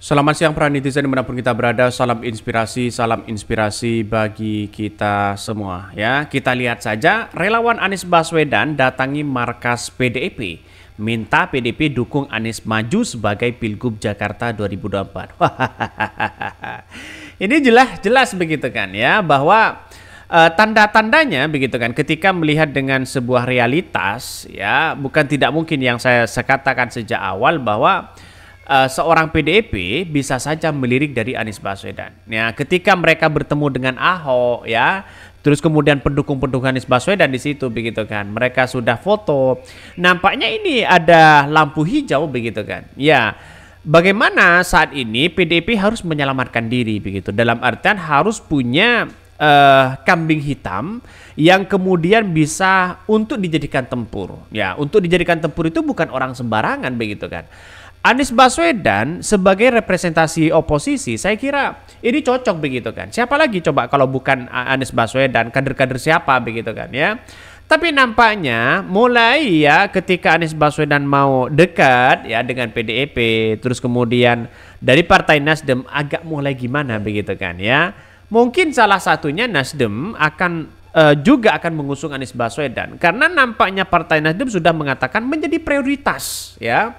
Selamat siang para netizen dimanapun kita berada, salam inspirasi bagi kita semua ya. Kita lihat saja relawan Anies Baswedan datangi markas PDIP, minta PDIP dukung Anies maju sebagai Pilgub Jakarta 2024. Ini jelas begitu kan ya, bahwa tanda-tandanya begitu kan ketika melihat dengan sebuah realitas ya, bukan tidak mungkin yang saya katakan sejak awal bahwa seorang PDIP bisa saja melirik dari Anies Baswedan. Ya, ketika mereka bertemu dengan Ahok, ya, terus kemudian pendukung-pendukung Anies Baswedan di situ, begitu kan. Mereka sudah foto. Nampaknya ini ada lampu hijau, begitu kan. Ya, bagaimana saat ini PDIP harus menyelamatkan diri, begitu. Dalam artian harus punya kambing hitam yang kemudian bisa untuk dijadikan tempur. Ya, untuk dijadikan tempur itu bukan orang sembarangan, begitu kan. Anies Baswedan sebagai representasi oposisi, saya kira ini cocok begitu kan. Siapa lagi coba kalau bukan Anies Baswedan, kader-kader siapa begitu kan ya. Tapi nampaknya mulai ya ketika Anies Baswedan mau dekat ya dengan PDIP, terus kemudian dari Partai Nasdem agak mulai gimana begitu kan ya. Mungkin salah satunya Nasdem juga akan mengusung Anies Baswedan karena nampaknya Partai Nasdem sudah mengatakan menjadi prioritas ya.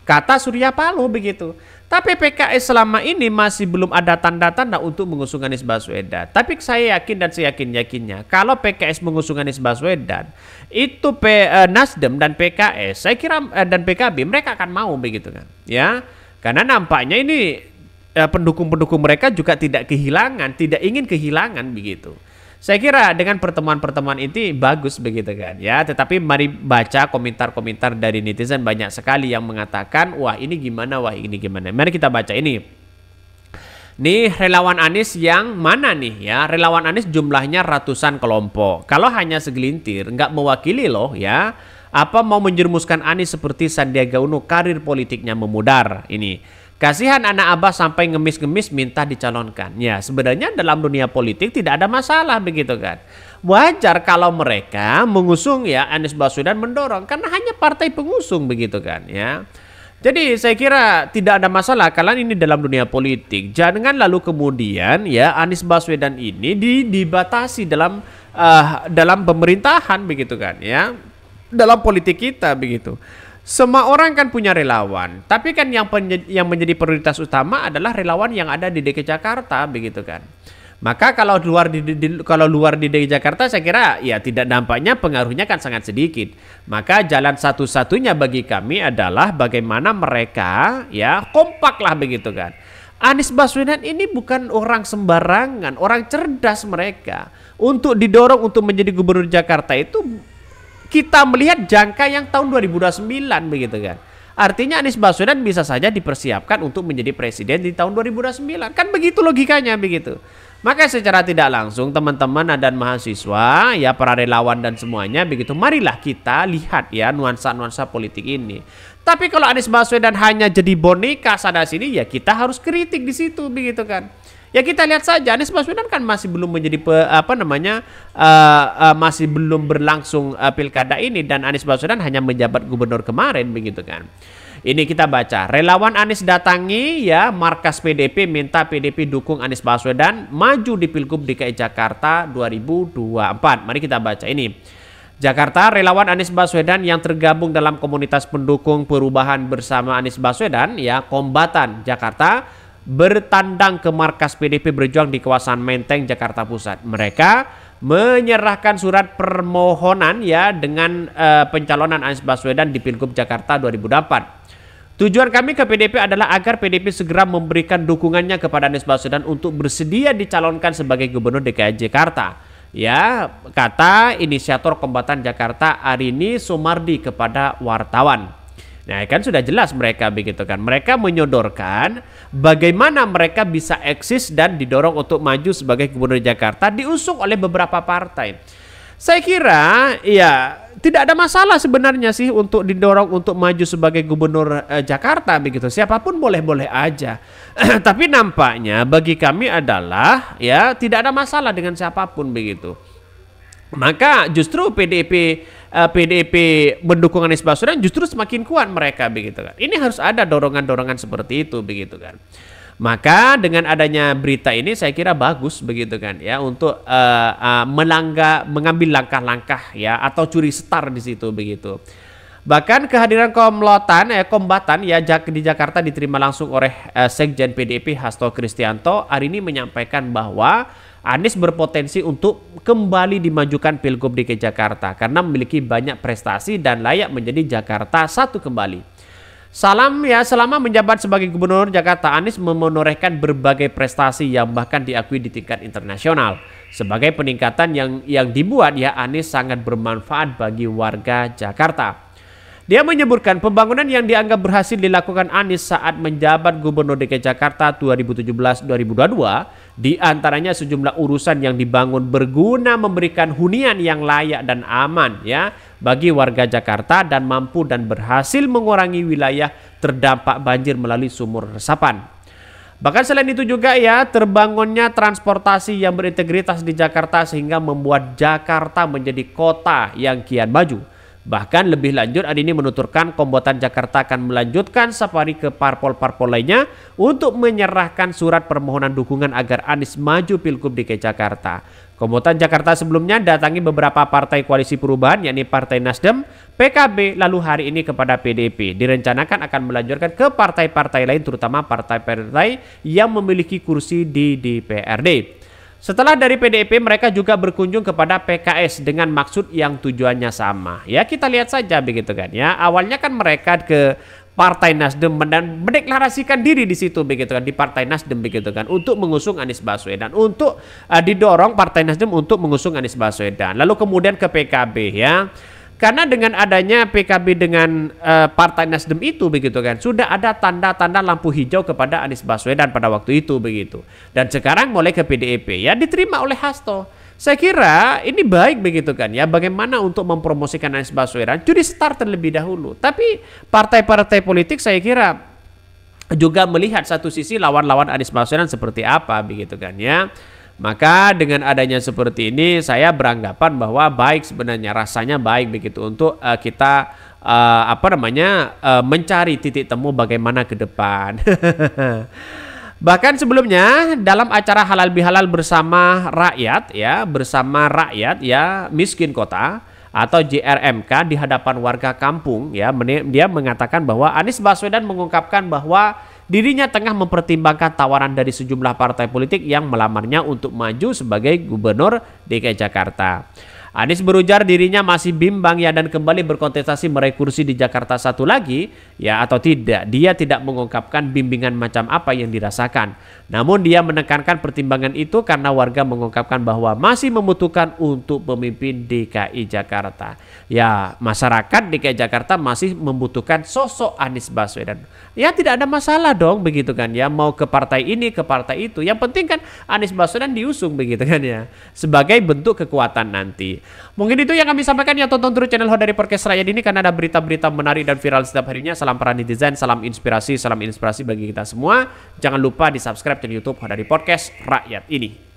Kata Surya Paloh begitu. Tapi PKS selama ini masih belum ada tanda-tanda untuk mengusung Anies Baswedan. Tapi saya yakin dan seyakin-yakinnya kalau PKS mengusung Anies Baswedan, itu Nasdem dan PKS, saya kira dan PKB mereka akan mau begitu kan. Ya. Karena nampaknya ini pendukung-pendukung mereka juga tidak ingin kehilangan begitu. Saya kira dengan pertemuan-pertemuan ini bagus begitu kan ya. Tetapi mari baca komentar-komentar dari netizen, banyak sekali yang mengatakan wah ini gimana, wah ini gimana. Mari kita baca ini. Nih relawan Anies yang mana nih ya? Relawan Anies jumlahnya ratusan kelompok. Kalau hanya segelintir nggak mewakili loh ya. Apa mau menjerumuskan Anies seperti Sandiaga Uno, karir politiknya memudar ini. Kasihan anak abah sampai ngemis-ngemis minta dicalonkan. Ya sebenarnya dalam dunia politik tidak ada masalah begitu kan. Wajar kalau mereka mengusung ya Anies Baswedan mendorong karena hanya partai pengusung begitu kan ya. Jadi saya kira tidak ada masalah kalian ini dalam dunia politik. Jangan lalu kemudian ya Anies Baswedan ini dibatasi dalam pemerintahan begitu kan ya. Dalam politik kita begitu. Semua orang kan punya relawan, tapi kan yang menjadi prioritas utama adalah relawan yang ada di DKI Jakarta begitu kan. Maka kalau luar di DKI Jakarta saya kira ya tidak, dampaknya pengaruhnya kan sangat sedikit. Maka jalan satu-satunya bagi kami adalah bagaimana mereka ya kompak lah begitu kan. Anies Baswedan ini bukan orang sembarangan, orang cerdas mereka. Untuk didorong untuk menjadi gubernur Jakarta itu kita melihat jangka yang tahun 2029 begitu kan. Artinya Anies Baswedan bisa saja dipersiapkan untuk menjadi presiden di tahun 2029. Kan begitu logikanya begitu. Maka secara tidak langsung teman-teman dan mahasiswa ya para relawan dan semuanya begitu. Marilah kita lihat ya nuansa-nuansa politik ini. Tapi kalau Anies Baswedan hanya jadi boneka sana sini ya kita harus kritik di situ begitu kan. Ya kita lihat saja Anies Baswedan kan masih belum menjadi masih belum berlangsung pilkada ini dan Anies Baswedan hanya menjabat gubernur kemarin begitu kan. Ini kita baca, relawan Anies datangi ya markas PDIP minta PDIP dukung Anies Baswedan maju di Pilgub DKI Jakarta 2024. Mari kita baca ini. Jakarta, relawan Anies Baswedan yang tergabung dalam komunitas pendukung perubahan bersama Anies Baswedan ya Kombatan Jakarta bertandang ke markas PDIP berjuang di kawasan Menteng, Jakarta Pusat. Mereka menyerahkan surat permohonan ya dengan pencalonan Anies Baswedan di Pilgub Jakarta 2024. Tujuan kami ke PDIP adalah agar PDIP segera memberikan dukungannya kepada Anies Baswedan untuk bersedia dicalonkan sebagai Gubernur DKI Jakarta. Ya, kata inisiator Kombatan Jakarta Arini Sumardi kepada wartawan. Nah kan sudah jelas mereka begitu kan. Mereka menyodorkan bagaimana mereka bisa eksis dan didorong untuk maju sebagai gubernur Jakarta diusung oleh beberapa partai. Saya kira ya tidak ada masalah sebenarnya sih untuk didorong untuk maju sebagai gubernur Jakarta begitu. Siapapun boleh-boleh aja. Tapi nampaknya bagi kami adalah ya tidak ada masalah dengan siapapun begitu. Maka justru PDIP mendukung Anies Baswedan justru semakin kuat mereka begitu kan. Ini harus ada dorongan-dorongan seperti itu begitu kan. Maka dengan adanya berita ini saya kira bagus begitu kan ya untuk mengambil langkah-langkah ya atau curi star di situ begitu. Bahkan kehadiran kombatan ya di Jakarta diterima langsung oleh Sekjen PDIP Hasto Kristianto hari ini menyampaikan bahwa Anies berpotensi untuk kembali dimajukan Pilgub DKI Jakarta karena memiliki banyak prestasi dan layak menjadi Jakarta satu kembali. Selama menjabat sebagai Gubernur Jakarta, Anies menorehkan berbagai prestasi yang bahkan diakui di tingkat internasional. Sebagai peningkatan yang dibuat ya Anies sangat bermanfaat bagi warga Jakarta. Dia menyebutkan pembangunan yang dianggap berhasil dilakukan Anies saat menjabat Gubernur DKI Jakarta 2017-2022 di antaranya sejumlah urusan yang dibangun berguna memberikan hunian yang layak dan aman ya bagi warga Jakarta dan mampu dan berhasil mengurangi wilayah terdampak banjir melalui sumur resapan. Bahkan selain itu juga ya terbangunnya transportasi yang berintegritas di Jakarta sehingga membuat Jakarta menjadi kota yang kian maju. Bahkan lebih lanjut Adini menuturkan Kombatan Jakarta akan melanjutkan safari ke parpol-parpol lainnya untuk menyerahkan surat permohonan dukungan agar Anies maju Pilgub DKI Jakarta. Kombatan Jakarta sebelumnya datangi beberapa partai koalisi perubahan yakni Partai Nasdem, PKB lalu hari ini kepada PDIP. Direncanakan akan melanjutkan ke partai-partai lain terutama partai-partai yang memiliki kursi di DPRD. Setelah dari PDIP mereka juga berkunjung kepada PKS dengan maksud yang tujuannya sama. Ya kita lihat saja begitu kan ya. Awalnya kan mereka ke Partai Nasdem dan mendeklarasikan diri di situ begitu kan di Partai Nasdem begitu kan untuk mengusung Anies Baswedan, untuk didorong Partai Nasdem untuk mengusung Anies Baswedan. Lalu kemudian ke PKB ya. Karena dengan adanya PKB dengan Partai Nasdem itu begitu kan sudah ada tanda-tanda lampu hijau kepada Anies Baswedan pada waktu itu begitu. Dan sekarang mulai ke PDIP ya diterima oleh Hasto. Saya kira ini baik begitu kan ya bagaimana untuk mempromosikan Anies Baswedan curi start terlebih dahulu. Tapi partai-partai politik saya kira juga melihat satu sisi lawan-lawan Anies Baswedan seperti apa begitu kan ya. Maka dengan adanya seperti ini saya beranggapan bahwa baik sebenarnya rasanya baik begitu untuk kita mencari titik temu bagaimana ke depan. Bahkan sebelumnya dalam acara halal bihalal bersama rakyat ya miskin kota atau JRMK di hadapan warga kampung ya dia mengatakan bahwa Anies Baswedan mengungkapkan bahwa dirinya tengah mempertimbangkan tawaran dari sejumlah partai politik yang melamarnya untuk maju sebagai Gubernur DKI Jakarta. Anies berujar dirinya masih bimbang ya dan kembali berkontestasi meraih kursi di Jakarta satu lagi ya atau tidak. Dia tidak mengungkapkan bimbingan macam apa yang dirasakan. Namun dia menekankan pertimbangan itu karena warga mengungkapkan bahwa masih membutuhkan untuk pemimpin DKI Jakarta. Ya masyarakat DKI Jakarta masih membutuhkan sosok Anies Baswedan. Ya tidak ada masalah dong begitu kan ya mau ke partai ini ke partai itu. Yang penting kan Anies Baswedan diusung begitu kan ya sebagai bentuk kekuatan nanti. Mungkin itu yang kami sampaikan ya tonton terus channel Hodari Podcast Rakyat ini karena ada berita-berita menarik dan viral setiap harinya. Salam para netizen, salam inspirasi bagi kita semua. Jangan lupa di subscribe channel YouTube Hodari Podcast Rakyat ini.